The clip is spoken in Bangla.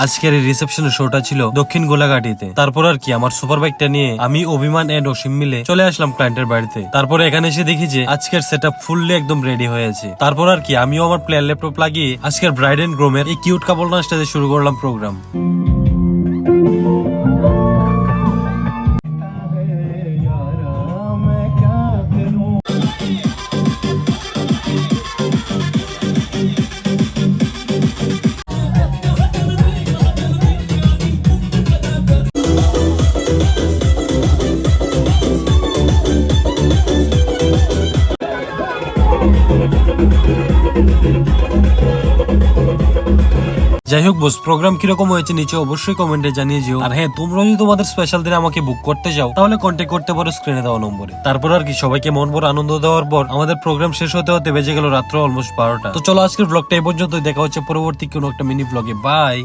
আজকের এই রিসেপশনের শোটা ছিল দক্ষিণ গোলাঘাটিতে। তারপর আর কি আমার সুপার বাইকটা নিয়ে আমি, অভিমান এন্ড অসীম মিলে চলে আসলাম ক্লায়েন্টের বাড়িতে। তারপরে এখানে এসে দেখি যে আজকের সেটআপ ফুললি একদম রেডি হয়েছে। তারপর আর কি আমিও আমার প্লেয়ার ল্যাপটপ লাগিয়ে আজকের ব্রাইড এন্ড গ্রুমের এই কিউট কাপল ডান্সটা দিয়ে শুরু করলাম প্রোগ্রাম। যাই হোক বস, প্রোগ্রাম কিরকম হয়েছে নিচে অবশ্যই কমেন্টে জানিয়ে যেও। আর হ্যাঁ, তোমরা যদি তোমাদের স্পেশাল দিনে আমাকে বুক করতে চাও তাহলে কন্ট্যাক্ট করতে পারো স্ক্রিনে দেওয়া নম্বরে। তারপর আর কি সবাইকে মন ভরে আনন্দ দেওয়ার পর আমাদের প্রোগ্রাম শেষ হতে হতে বেজে গেল রাত্র অলমোস্ট 12টা। তো চলো আজকের ব্লগটা এই পর্যন্ত, দেখা হচ্ছে পরবর্তী কোনো একটা মিনি ব্লগে। বাই।